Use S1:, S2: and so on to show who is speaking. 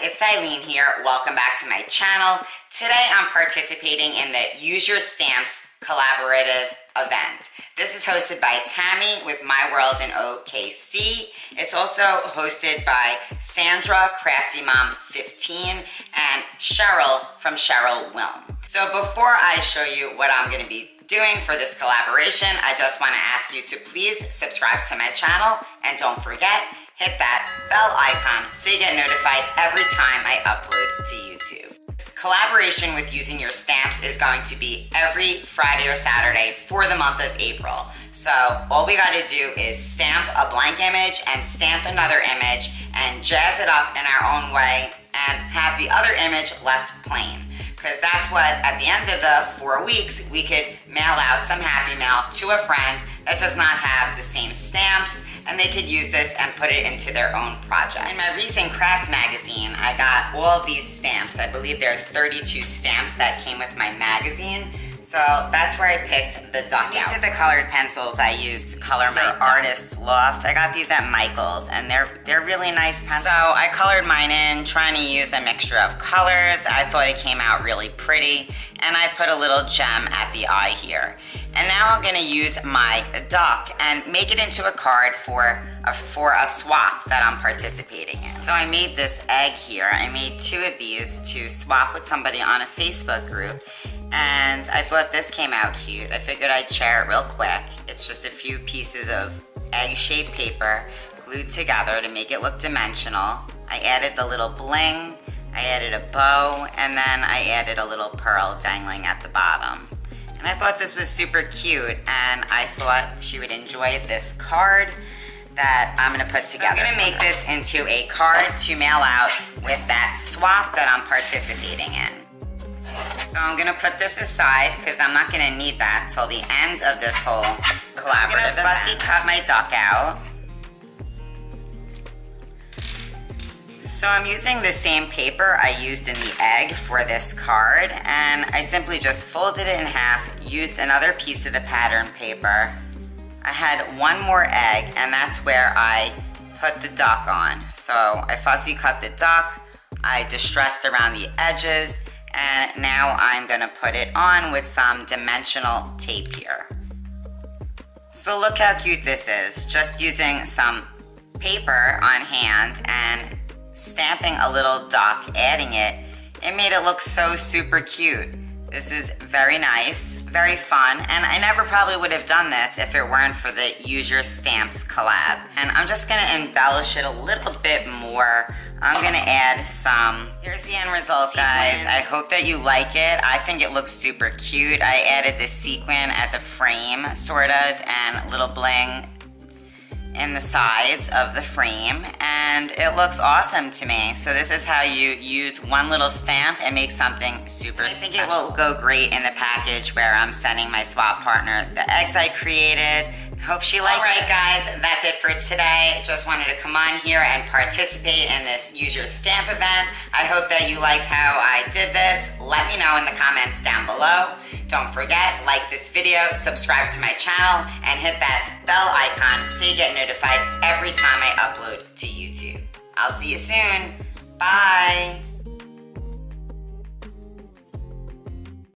S1: it's Ilene here. Welcome back to my channel. Today I'm participating in the Use Your Stamps collaborative event. This is hosted by Tammy with My World in OKC. It's also hosted by Sandra, Crafty Mom 15, and Sherl from Sherl Wilm. So before I show you what I'm going to be doing for this collaboration, I just want to ask you to please subscribe to my channel, and don't forget, hit that bell icon so you get notified every time I upload to YouTube. Collaboration with Using Your Stamps is going to be every Friday or Saturday for the month of April. So all we got to do is stamp a blank image and stamp another image and jazz it up in our own way and have the other image left plain. Because that's what, at the end of the 4 weeks, we could mail out some happy mail to a friend that does not have the same stamps, and they could use this and put it into their own project. In my recent craft magazine, I got all of these stamps. I believe there's 32 stamps that came with my magazine. So that's where I picked the duck out. These are the colored pencils I used to color my Artist's Loft. I got these at Michael's, and they're really nice pencils. So I colored mine in, trying to use a mixture of colors. I thought it came out really pretty, and I put a little gem at the eye here. And now I'm gonna use my duck and make it into a card for a swap that I'm participating in. So I made this egg here. I made 2 of these to swap with somebody on a Facebook group. And I thought this came out cute. I figured I'd share it real quick. It's just a few pieces of egg-shaped paper glued together to make it look dimensional. I added the little bling, I added a bow, and then I added a little pearl dangling at the bottom. And I thought this was super cute, and I thought she would enjoy this card that I'm gonna put together. So I'm gonna make this into a card to mail out with that swap that I'm participating in. So I'm gonna put this aside because I'm not gonna need that till the end of this whole collaborative event. I'm gonna fussy cut my duck out. So I'm using the same paper I used in the egg for this card, and I simply just folded it in half, used another piece of the pattern paper. I had one more egg, and that's where I put the duck on. So I fussy cut the duck, I distressed around the edges, and now I'm gonna put it on with some dimensional tape here. So look how cute this is, just using some paper on hand and stamping a little duck, adding it. It made it look so super cute. This is very nice, very fun, and I never probably would have done this if it weren't for the Use Your Stamps collab. And I'm just gonna embellish it a little bit more. I'm gonna add some, here's the end result, guys. I hope that you like it. I think it looks super cute. I added this sequin as a frame, sort of, and little bling in the sides of the frame, and it looks awesome to me. So this is how you use one little stamp and make something super special. I think it will go great in the package where I'm sending my swap partner the eggs I created. Hope she likes it. Alright guys, that's it for today. Just wanted to come on here and participate in this Use Your Stamp event. I hope that you liked how I did this. Let me know in the comments down below. Don't forget, like this video, subscribe to my channel, and hit that bell icon so you get notified every time I upload to YouTube. I'll see you soon. Bye.